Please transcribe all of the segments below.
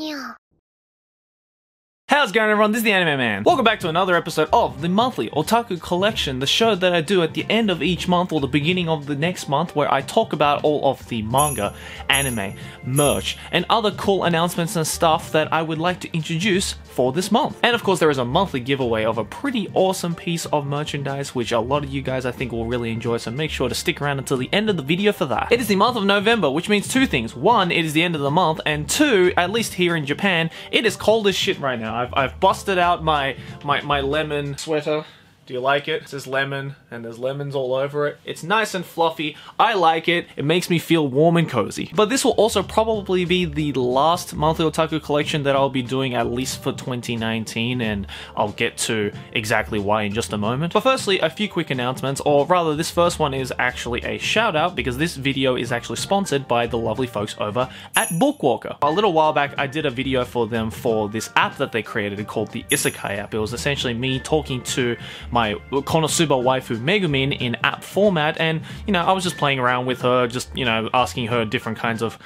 Yeah. How's it going, everyone? This is the Anime Man. Welcome back to another episode of the monthly Otaku Collection, the show that I do at the end of each month or the beginning of the next month, where I talk about all of the manga, anime, merch, and other cool announcements and stuff that I would like to introduce for this month. And of course, there is a monthly giveaway of a pretty awesome piece of merchandise, which a lot of you guys I think will really enjoy, so make sure to stick around until the end of the video for that. It is the month of November, which means two things. One, it is the end of the month, and two, at least here in Japan, it is cold as shit right now. I've busted out my lemon sweater. Do you like it? It says lemon, and there's lemons all over it. It's nice and fluffy. I like it. It makes me feel warm and cozy. But this will also probably be the last monthly Otaku Collection that I'll be doing, at least for 2019, and I'll get to exactly why in just a moment. But firstly, a few quick announcements, or rather this first one is actually a shout out because this video is actually sponsored by the lovely folks over at Bookwalker. A little while back, I did a video for them for this app that they created called the Isekai app. It was essentially me talking to my Konosuba waifu Megumin in app format, and you know, I was just playing around with her, just, you know, asking her different kinds of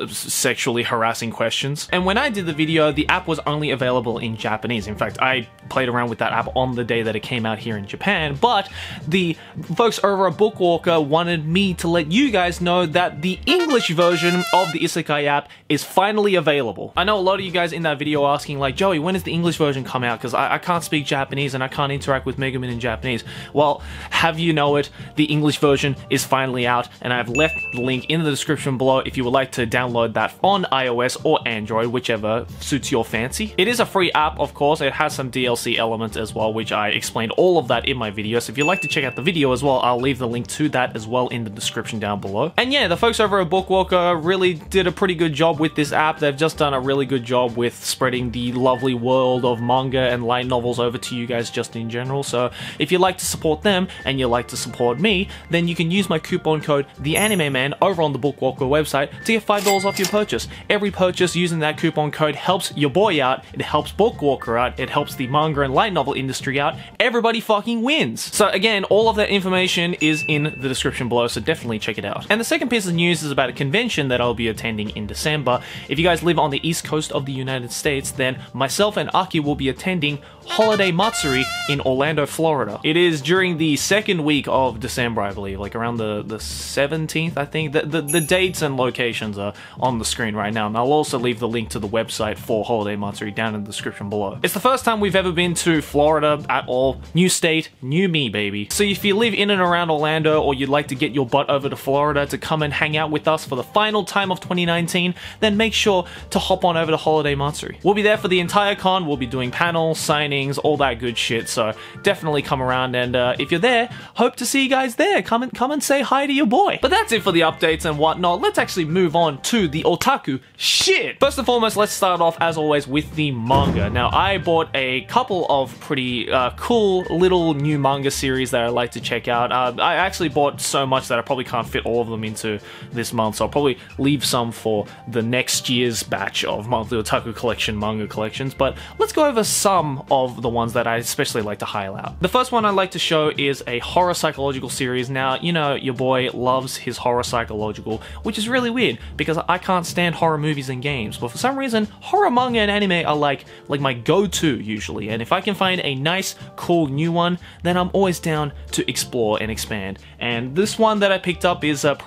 sexually harassing questions. And when I did the video, the app was only available in Japanese. In fact, I played around with that app on the day that it came out here in Japan, but the folks over at Bookwalker wanted me to let you guys know that the English version of the Isekai app is finally available. I know a lot of you guys in that video are asking, like, Joey, when does the English version come out? Because I can't speak Japanese and I can't interact with Megumin in Japanese. Well, have you know it, the English version is finally out, and I've left the link in the description below if you would like to download that on iOS or Android, whichever suits your fancy. It is a free app, of course. It has some DLC elements as well, which I explained all of that in my video. So if you'd like to check out the video as well, I'll leave the link to that as well in the description down below. And yeah, the folks over at Bookwalker really did a pretty good job with this app. They've just done a really good job with spreading the lovely world of manga and light novels over to you guys just in general. So if you'd like to support them and you'd like to support me, then you can use my coupon code TheAnimeMan over on the Bookwalker website to get $5 off your purchase. Every purchase using that coupon code helps your boy out, it helps Bookwalker out, it helps the manga and light novel industry out. Everybody fucking wins. So again, all of that information is in the description below, so definitely check it out. And the second piece of news is about a convention that I'll be attending in December. If you guys live on the east coast of the United States, then myself and Aki will be attending Holiday Matsuri in Orlando, Florida. It is during the second week of December, I believe, like around the 17th, I think. The dates and locations are on the screen right now, and I'll also leave the link to the website for Holiday Matsuri down in the description below. It's the first time we've ever been to Florida at all. New state, new me, baby. So if you live in and around Orlando, or you'd like to get your butt over to Florida to come and hang out with us for the final time of 2019, then make sure to hop on over to Holiday Matsuri. We'll be there for the entire con. We'll be doing panels, signings, all that good shit, so definitely come around, and if you're there, hope to see you guys there. Come and say hi to your boy. But that's it for the updates and whatnot. Let's actually move on to the otaku shit. First and foremost, let's start off as always with the manga. Now, I bought a couple of pretty cool little new manga series that I like to check out. I actually bought so much that I probably can't fit all of them into this month, so I'll probably leave some for the next year's batch of monthly Otaku Collection manga collections, but let's go over some of the ones that I especially like to highlight. The first one I'd like to show is a horror psychological series. Now, you know, your boy loves his horror psychological, which is really weird because I can't stand horror movies and games, but for some reason, horror manga and anime are like my go-to usually, and if I can find a nice, cool new one, then I'm always down to explore and expand. And this one that I picked up is it's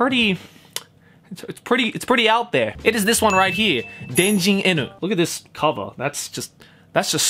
pretty out there. It is this one right here, Denjin Enu. Look at this cover. That's just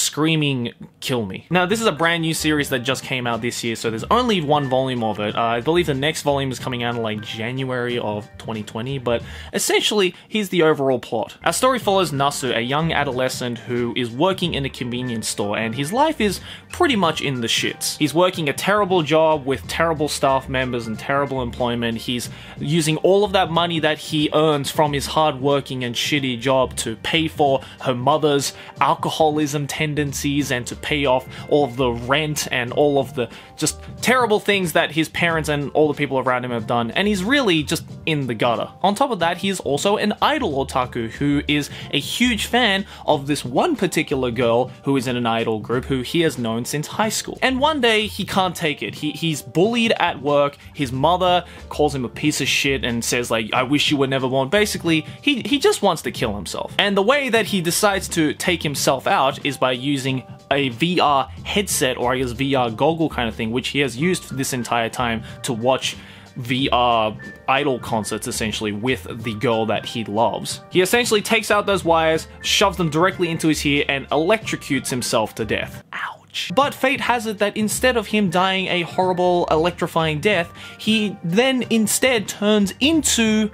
screaming kill me. Now, this is a brand new series that just came out this year, so there's only one volume of it. I believe the next volume is coming out in like January of 2020, but essentially, here's the overall plot. Our story follows Nasu, a young adolescent who is working in a convenience store, and his life is pretty much in the shits. He's working a terrible job with terrible staff members and terrible employment. He's using all of that money that he earns from his hard working and shitty job to pay for her mother's alcoholism sadism tendencies and to pay off all of the rent and all of the just terrible things that his parents and all the people around him have done, and he's really just in the gutter. On top of that, he is also an idol otaku who is a huge fan of this one particular girl who is in an idol group who he has known since high school. And one day he can't take it. He's bullied at work. His mother calls him a piece of shit and says like, I wish you were never born. Basically, he just wants to kill himself. And the way that he decides to take himself out is by using a VR headset, or I guess VR goggle kind of thing, which he has used this entire time to watch VR idol concerts essentially with the girl that he loves. He essentially takes out those wires, shoves them directly into his ear, and electrocutes himself to death. Ouch. But fate has it that instead of him dying a horrible electrifying death, he then instead turns into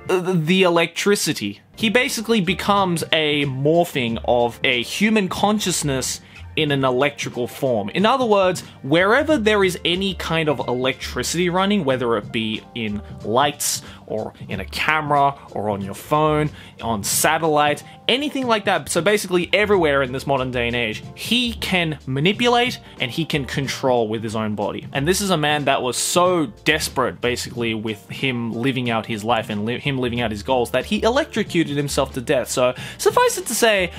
the electricity. He basically becomes a morphing of a human consciousness in an electrical form. In other words, wherever there is any kind of electricity running, whether it be in lights or in a camera or on your phone, on satellite, anything like that. So basically everywhere in this modern day and age, he can manipulate and he can control with his own body. And this is a man that was so desperate basically with him living out his life and him living out his goals that he electrocuted himself to death. So suffice it to say,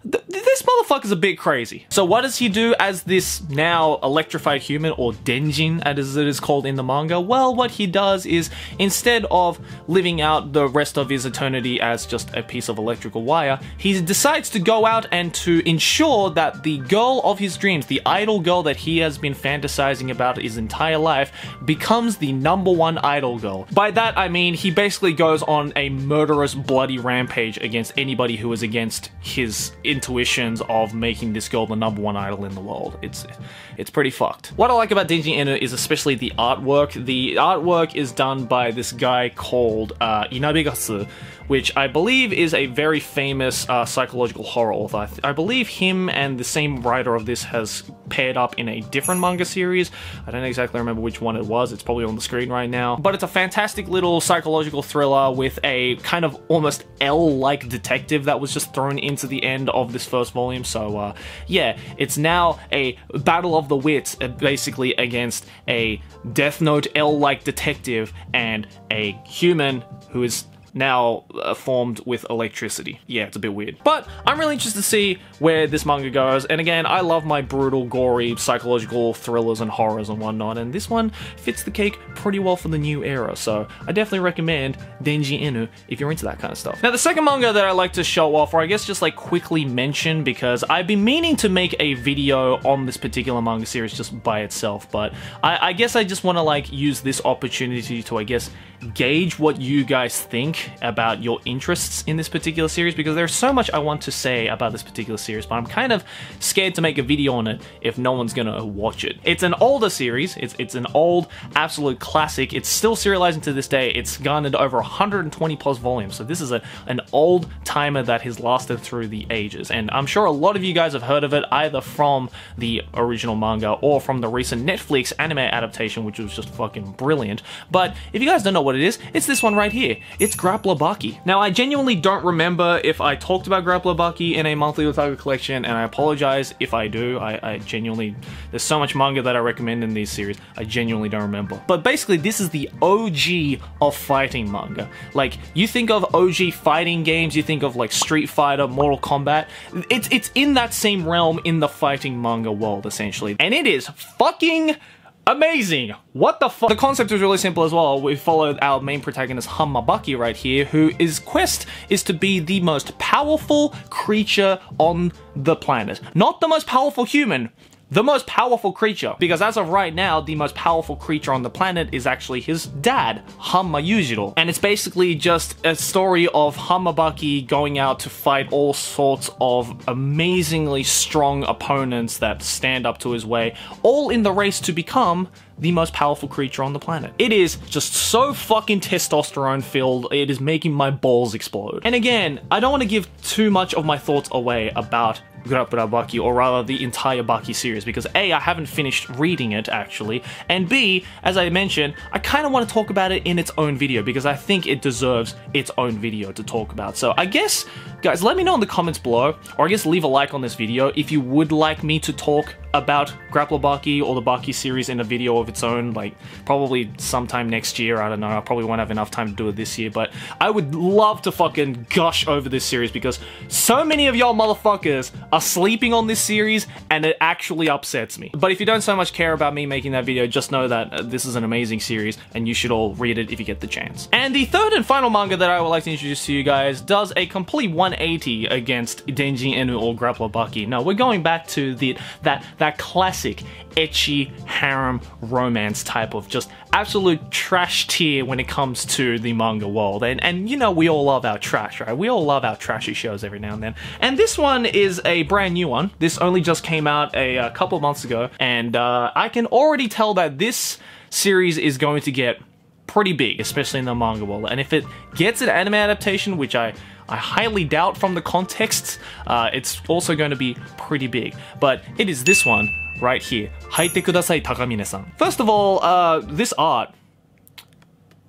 this motherfucker's a bit crazy. So what does he do as this now electrified human, or Denjin as it is called in the manga? Well, what he does is, instead of living out the rest of his eternity as just a piece of electrical wire, he decides to go out and to ensure that the girl of his dreams, the idol girl that he has been fantasizing about his entire life, becomes the #1 idol girl. By that I mean he basically goes on a murderous, bloody rampage against anybody who is against his intuitions of making this girl the #1 idol in the world. It's pretty fucked. What I like about Denji Inu is especially the artwork. The artwork is done by this guy called Inabigasu, which I believe is a very famous psychological horror author. I believe him and the same writer of this has paired up in a different manga series. I don't exactly remember which one it was. It's probably on the screen right now. But it's a fantastic little psychological thriller with a kind of almost L-like detective that was just thrown into the end of this first volume. So yeah, it's now a battle of the wits basically against a Death Note L-like detective and a human who is now formed with electricity. Yeah, it's a bit weird. But I'm really interested to see where this manga goes, and again, I love my brutal, gory, psychological thrillers and horrors and whatnot, and this one fits the cake pretty well for the new era, so I definitely recommend Denji Inu if you're into that kind of stuff. Now, the second manga that I like to show off, or I guess just like quickly mention, because I've been meaning to make a video on this particular manga series just by itself, but I guess I just want to like use this opportunity to, I guess, gauge what you guys think about your interests in this particular series, because there's so much I want to say about this particular series, but I'm kind of scared to make a video on it if no one's gonna watch it. It's an older series, it's an old absolute classic, it's still serializing to this day, it's garnered over 120 plus volumes, so this is an old timer that has lasted through the ages, and I'm sure a lot of you guys have heard of it either from the original manga or from the recent Netflix anime adaptation, which was just fucking brilliant. But if you guys don't know what it is, it's this one right here. It's Grappler Baki. Now, I genuinely don't remember if I talked about Grappler Baki in a monthly otaku collection, and I apologize if I do. I genuinely, there's so much manga that I recommend in these series, I genuinely don't remember. But basically, this is the OG of fighting manga. Like, you think of OG fighting games, you think of like Street Fighter, Mortal Kombat, it's in that same realm in the fighting manga world, essentially. And it is fucking amazing. What the fuck? The concept is really simple as well. We followed our main protagonist Hanma Baki right here, who his quest is to be the most powerful creature on the planet. Not the most powerful human, the most powerful creature. Because as of right now, the most powerful creature on the planet is actually his dad, Hanma Yujiro. And it's basically just a story of Hanma Baki going out to fight all sorts of amazingly strong opponents that stand up to his way, all in the race to become the most powerful creature on the planet. It is just so fucking testosterone filled, it is making my balls explode. And again, I don't want to give too much of my thoughts away about Grappler Baki, or rather the entire Baki series, because A, I haven't finished reading it actually, and B, as I mentioned, I kind of want to talk about it in its own video because I think it deserves its own video to talk about. So I guess, guys, let me know in the comments below, or I guess leave a like on this video if you would like me to talk about Grappler Baki or the Baki series in a video of its own, like probably sometime next year. I don't know, I probably won't have enough time to do it this year, but I would love to fucking gush over this series because so many of y'all motherfuckers are sleeping on this series and it actually upsets me. But if you don't so much care about me making that video, just know that this is an amazing series and you should all read it if you get the chance. And the third and final manga that I would like to introduce to you guys does a complete 180 against Denji Enu or Grappler Baki. No, we're going back to that classic ecchi harem romance type of just absolute trash tier when it comes to the manga world. And you know, we all love our trash, right? We all love our trashy shows every now and then. And this one is a brand new one. This only just came out a couple of months ago, and I can already tell that this series is going to get pretty big, especially in the manga world. And if it gets an anime adaptation, which I highly doubt from the context, it's also going to be pretty big. But it is this one right here. Haite kudasai, Takamine-san. First of all, this art.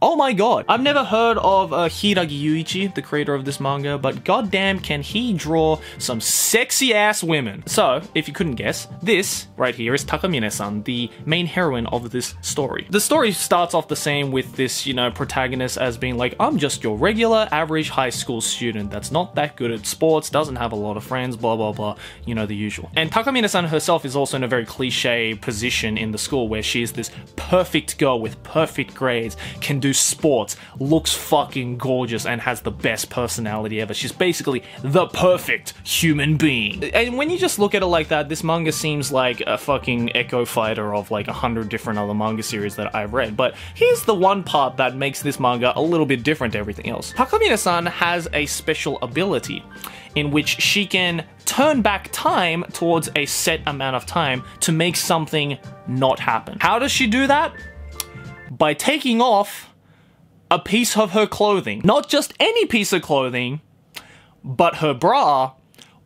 Oh my god. I've never heard of Hiiragi Yuichi, the creator of this manga, but goddamn can he draw some sexy ass women. So, if you couldn't guess, this right here is Takamine-san, the main heroine of this story. The story starts off the same with this, you know, protagonist as being like, I'm just your regular average high school student that's not that good at sports, doesn't have a lot of friends, blah blah blah, you know, the usual. And Takamine-san herself is also in a very cliche position in the school where she is this perfect girl with perfect grades, can do sports, looks fucking gorgeous, and has the best personality ever. She's basically the perfect human being. And when you just look at it like that, this manga seems like a fucking echo fighter of like 100 different other manga series that I've read. But here's the one part that makes this manga a little bit different to everything else. Takamine-san has a special ability in which she can turn back time towards a set amount of time to make something not happen. How does she do that? By taking off a piece of her clothing. Not just any piece of clothing, but her bra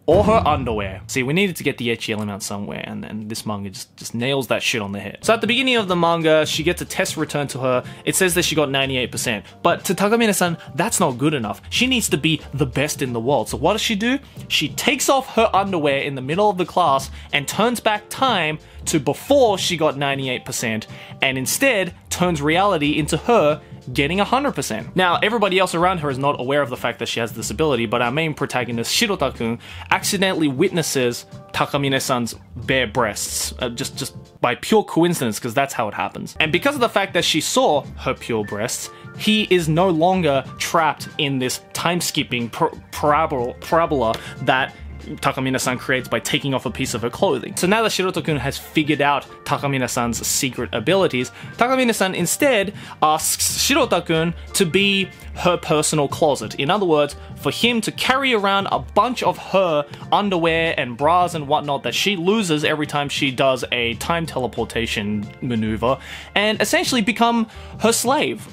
or her underwear. See, we needed to get the ecchi element somewhere, and this manga just nails that shit on the head. So at the beginning of the manga, she gets a test returned to her. It says that she got 98%, but to Takamine-san, that's not good enough. She needs to be the best in the world. So what does she do? She takes off her underwear in the middle of the class and turns back time to before she got 98%, and instead turns reality into her getting 100%. Now, everybody else around her is not aware of the fact that she has this ability, but our main protagonist, Shirota-kun, accidentally witnesses Takamine-san's bare breasts, just by pure coincidence, because that's how it happens. And because of the fact that she saw her pure breasts, he is no longer trapped in this time-skipping parabola that Takamine-san creates by taking off a piece of her clothing. So now that Shirota-kun has figured out Takamine-san's secret abilities, Takamine-san instead asks Shirota-kun to be her personal closet. In other words, for him to carry around a bunch of her underwear and bras and whatnot that she loses every time she does a time teleportation maneuver, and essentially become her slave.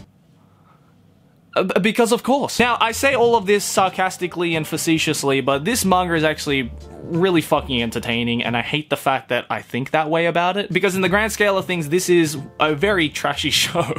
Because of course. Now, I say all of this sarcastically and facetiously, but this manga is actually really fucking entertaining, and I hate the fact that I think that way about it, because in the grand scale of things, this is a very trashy show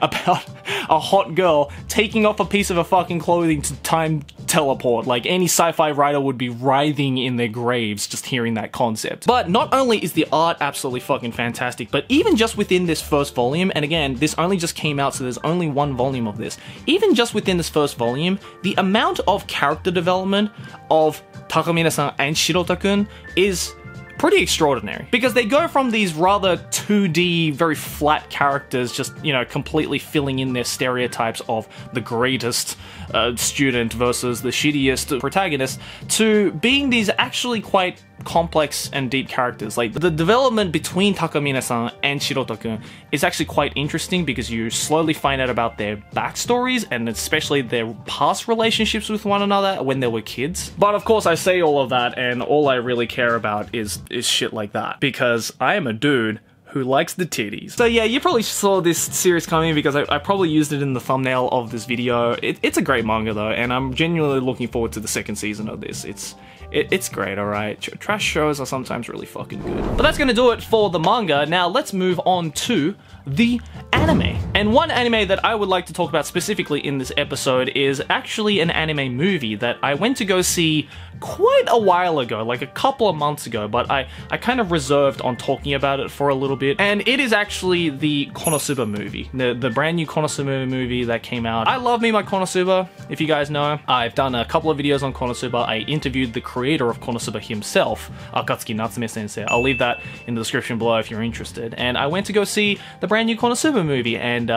about a hot girl taking off a piece of her fucking clothing to time teleport. Like, any sci-fi writer would be writhing in their graves just hearing that concept. But not only is the art absolutely fucking fantastic, but even just within this first volume, and again, this only just came out, so there's only one volume of this, even just within this first volume, the amount of character development of Takamine-san and Shirota-kun is pretty extraordinary, because they go from these rather 2D, very flat characters, just, you know, completely filling in their stereotypes of the greatest student versus the shittiest protagonist, to being these actually quite complex and deep characters. Like, the development between Takamine-san and Shirota-kun is actually quite interesting, because you slowly find out about their backstories, and especially their past relationships with one another when they were kids. But of course, I say all of that, and all I really care about is shit like that, because I am a dude who likes the titties. So yeah, you probably saw this series coming because I probably used it in the thumbnail of this video. It's a great manga though, and I'm genuinely looking forward to the second season of this. It's great, alright? Trash shows are sometimes really fucking good. But that's gonna do it for the manga. Now let's move on to the anime. And one anime that I would like to talk about specifically in this episode is actually an anime movie that I went to go see quite a while ago, like a couple of months ago, but I kind of reserved on talking about it for a little bit. And it is actually the Konosuba movie, the brand new Konosuba movie that came out. I love me my Konosuba, if you guys know. I've done a couple of videos on Konosuba. I interviewed the creator of Konosuba himself, Akatsuki Natsume sensei. I'll leave that in the description below if you're interested. And I went to go see the brand new Konosuba movie, and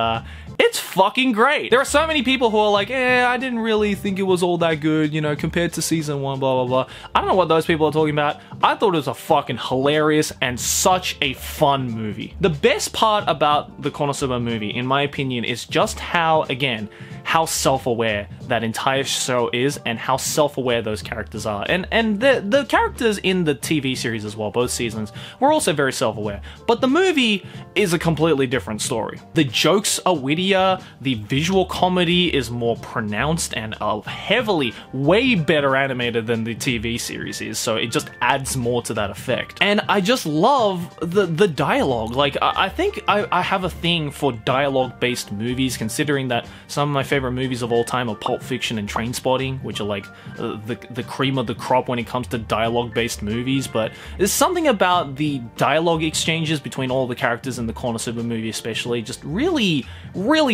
it's fucking great. There are so many people who are like, I didn't really think it was all that good, you know, compared to season 1, blah, blah, blah. I don't know what those people are talking about. I thought it was a fucking hilarious and such a fun movie. The best part about the Konosuba movie, in my opinion, is just how, again, how self-aware that entire show is and how self-aware those characters are. And the characters in the TV series as well, both seasons, were also very self-aware. But the movie is a completely different story. The jokes are wittier, the visual comedy is more pronounced and heavily, way better animated than the TV series is, so it just adds more to that effect. And I just love the dialogue. Like, I think I have a thing for dialogue-based movies, considering that some of my favorite movies of all time are Pulp Fiction and Trainspotting, which are like the cream of the crop when it comes to dialogue-based movies. But there's something about the dialogue exchanges between all the characters in the Konosuba movie especially just really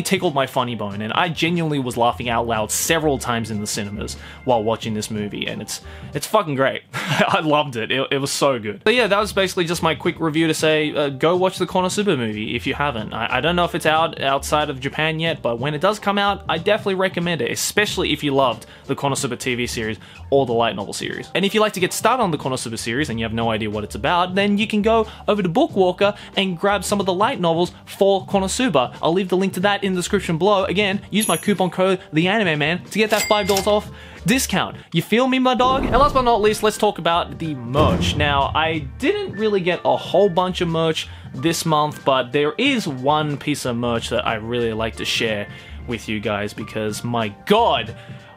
tickled my funny bone, and I genuinely was laughing out loud several times in the cinemas while watching this movie, and it's fucking great. I loved it. It was so good. So yeah, that was basically just my quick review to say, go watch the Konosuba movie if you haven't. I don't know if it's out outside of Japan yet, but when it does come out, I definitely recommend it, especially if you loved the Konosuba TV series or the light novel series. And if you like to get started on the Konosuba series and you have no idea what it's about, then you can go over to Bookwalker and grab some of the light novels for Konosuba. I'll leave the link to that in the description below. Again, use my coupon code TheAnimeMan to get that $5 off discount. You feel me, my dog? And last but not least, let's talk about the merch. Now, I didn't really get a whole bunch of merch this month, but there is one piece of merch that I really like to share with you guys because, my god,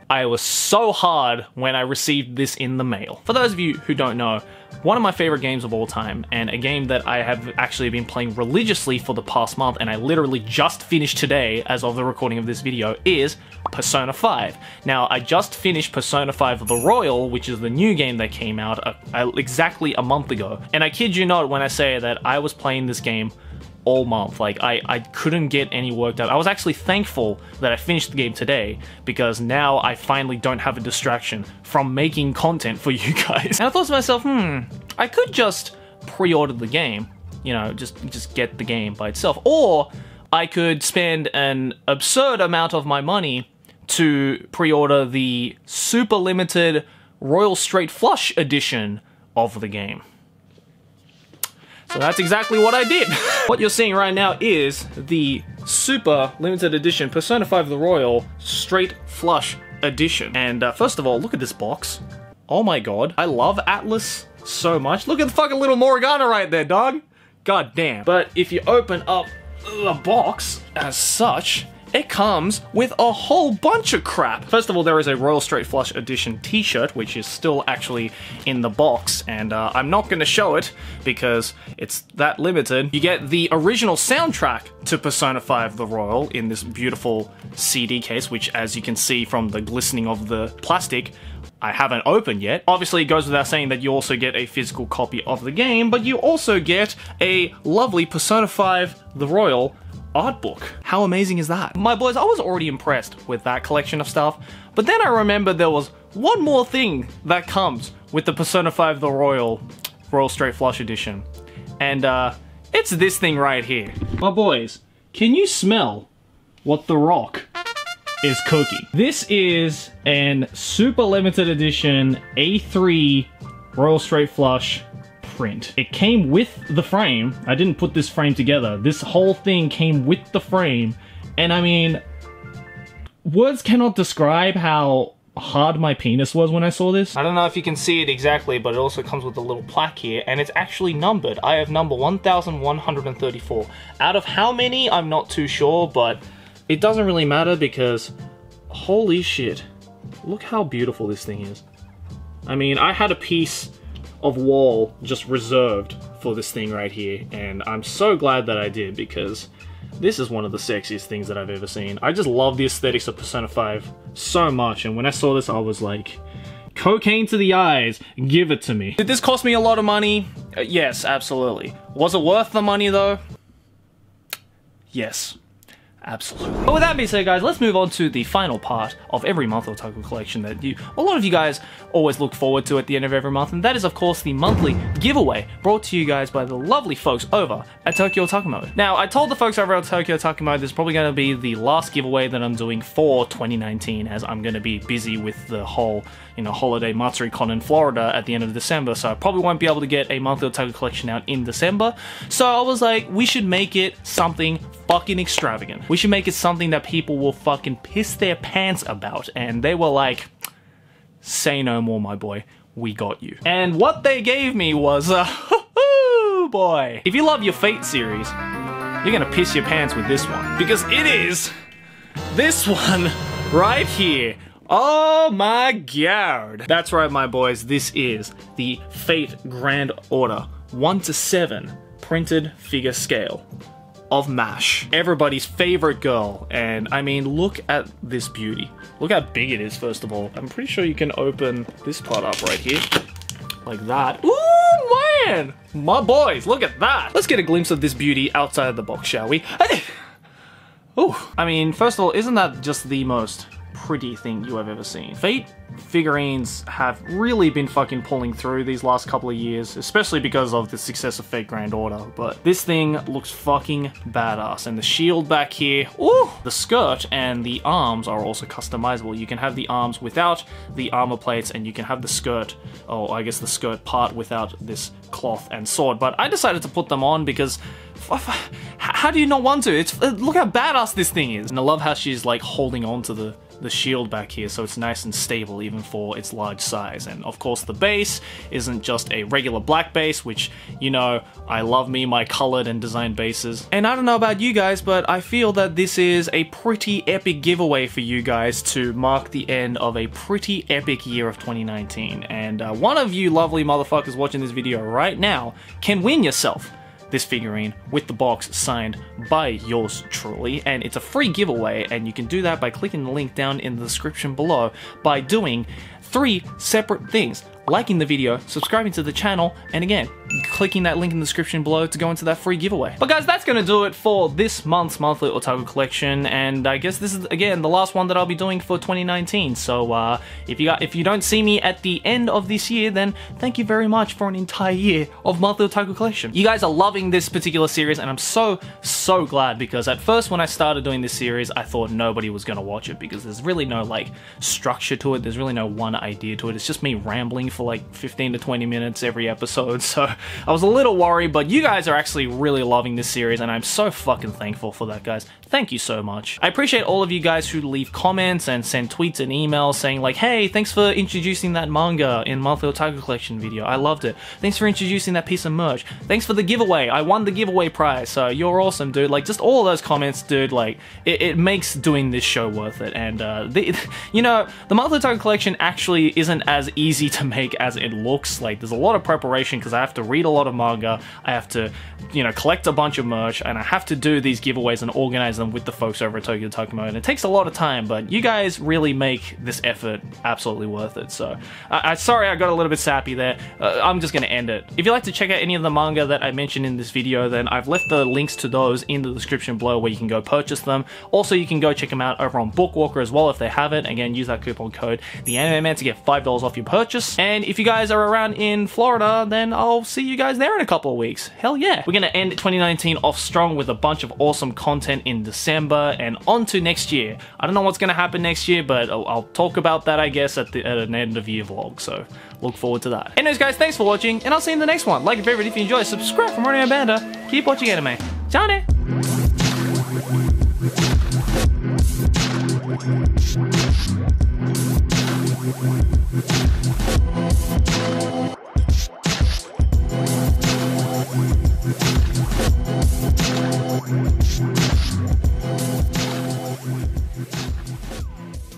I was so hard when I received this in the mail. For those of you who don't know, one of my favorite games of all time, and a game that I have actually been playing religiously for the past month, and I literally just finished today as of the recording of this video, is Persona 5. Now, I just finished Persona 5 The Royal, which is the new game that came out exactly a month ago. And I kid you not when I say that I was playing this game all month. Like, I couldn't get any work done. I was actually thankful that I finished the game today, because now I finally don't have a distraction from making content for you guys. And I thought to myself, I could just pre-order the game, you know, just get the game by itself, or I could spend an absurd amount of my money to pre-order the super limited Royal Straight Flush edition of the game. So that's exactly what I did. What you're seeing right now is the super limited edition Persona 5 The Royal Straight Flush edition. And first of all, look at this box. Oh my god. I love Atlas so much. Look at the fucking little Morgana right there, dog. God damn. But if you open up the box as such, it comes with a whole bunch of crap. First of all, there is a Royal Straight Flush Edition t-shirt, which is still actually in the box, and I'm not gonna show it because it's that limited. You get the original soundtrack to Persona 5 The Royal in this beautiful CD case, which, as you can see from the glistening of the plastic, I haven't opened yet. Obviously, it goes without saying that you also get a physical copy of the game, but you also get a lovely Persona 5 The Royal art book. How amazing is that? My boys, I was already impressed with that collection of stuff, but then I remembered there was one more thing that comes with the Persona 5 The Royal Straight Flush Edition, and it's this thing right here. My boys, can you smell what The Rock is cooking? This is an super limited edition A3 Royal Straight Flush print. It came with the frame. I didn't put this frame together. This whole thing came with the frame, and I mean, words cannot describe how hard my penis was when I saw this. I don't know if you can see it exactly, but it also comes with a little plaque here, and it's actually numbered. I have number 1134. Out of how many, I'm not too sure, but it doesn't really matter because holy shit, look how beautiful this thing is. I mean, I had a piece of wall just reserved for this thing right here, and I'm so glad that I did because this is one of the sexiest things that I've ever seen. I just love the aesthetics of Persona 5 so much, and when I saw this I was like, cocaine to the eyes, give it to me. Did this cost me a lot of money? Yes, absolutely. Was it worth the money though? Yes. Absolutely. But with that being said, guys, let's move on to the final part of every monthly otaku collection that a lot of you guys always look forward to at the end of every month, and that is, of course, the monthly giveaway brought to you guys by the lovely folks over at Tokyo Otaku Mode. Now, I told the folks over at Tokyo Otaku Mode this is probably going to be the last giveaway that I'm doing for 2019, as I'm going to be busy with the whole, holiday MatsuriCon in Florida at the end of December, so I probably won't be able to get a monthly otaku collection out in December. So I was like, we should make it something fucking extravagant. We should make it something that people will fucking piss their pants about. And they were like, say no more, my boy. We got you. And what they gave me was, boy. If you love your Fate series, you're gonna piss your pants with this one. Because it is this one right here. Oh my god. That's right, my boys. This is the Fate Grand Order 1:7 printed figure scale of MASH, everybody's favorite girl. And I mean, look at this beauty. Look how big it is, first of all. I'm pretty sure you can open this part up right here, like that. Ooh, man! My boys, look at that! Let's get a glimpse of this beauty outside of the box, shall we? Ooh. I mean, first of all, isn't that just the most pretty thing you have ever seen? Fate figurines have really been fucking pulling through these last couple of years, especially because of the success of Fate Grand Order, but this thing looks fucking badass. And the shield back here, ooh! The skirt and the arms are also customizable. You can have the arms without the armor plates, and you can have the skirt, oh, I guess the skirt part without this cloth and sword, but I decided to put them on because how do you not want to? Look how badass this thing is. And I love how she's like holding on to the shield back here, so it's nice and stable even for its large size. And of course the base isn't just a regular black base, which, I love me my colored and designed bases. And I don't know about you guys, but I feel that this is a pretty epic giveaway for you guys to mark the end of a pretty epic year of 2019. And one of you lovely motherfuckers watching this video right now can win yourself this figurine with the box signed by yours truly, and it's a free giveaway, and you can do that by clicking the link down in the description below by doing 3 separate things: liking the video, subscribing to the channel, and again, clicking that link in the description below to go into that free giveaway. But guys, that's gonna do it for this month's monthly otaku collection, and I guess this is, again, the last one that I'll be doing for 2019. So if you don't see me at the end of this year, then thank you very much for an entire year of monthly otaku collection. You guys are loving this particular series, and I'm so glad, because at first when I started doing this series, I thought nobody was gonna watch it because there's really no like structure to it. There's really no one idea to it. It's just me rambling for like 15 to 20 minutes every episode. So I was a little worried, but you guys are actually really loving this series, and I'm so fucking thankful for that, guys. Thank you so much. I appreciate all of you guys who leave comments and send tweets and emails saying like, hey, thanks for introducing that manga in monthly otaku collection video. I loved it. Thanks for introducing that piece of merch. Thanks for the giveaway. I won the giveaway prize. So you're awesome, dude. Like, just all of those comments, dude, like, it makes doing this show worth it. And the monthly otaku collection actually isn't as easy to make as it looks. Like, there's a lot of preparation because I have to read a lot of manga, I have to, collect a bunch of merch, and I have to do these giveaways and organize them with the folks over at Tokyo Otaku Mode. And it takes a lot of time, but you guys really make this effort absolutely worth it. So, sorry I got a little bit sappy there. I'm just gonna end it. If you'd like to check out any of the manga that I mentioned in this video, then I've left the links to those in the description below where you can go purchase them. Also, you can go check them out over on Bookwalker as well if they have it. Again, use that coupon code TheAnimeMan to get $5 off your purchase. And if you guys are around in Florida, then I'll see you guys there in a couple of weeks. Hell yeah. We're gonna end 2019 off strong with a bunch of awesome content in December and on to next year. I don't know what's gonna happen next year, but I'll talk about that, I guess, at an end of year vlog, so look forward to that. Anyways, guys, thanks for watching, and I'll see you in the next one. Like and favorite if you enjoy, subscribe for more Anime Banda. Keep watching anime. Ciao ne!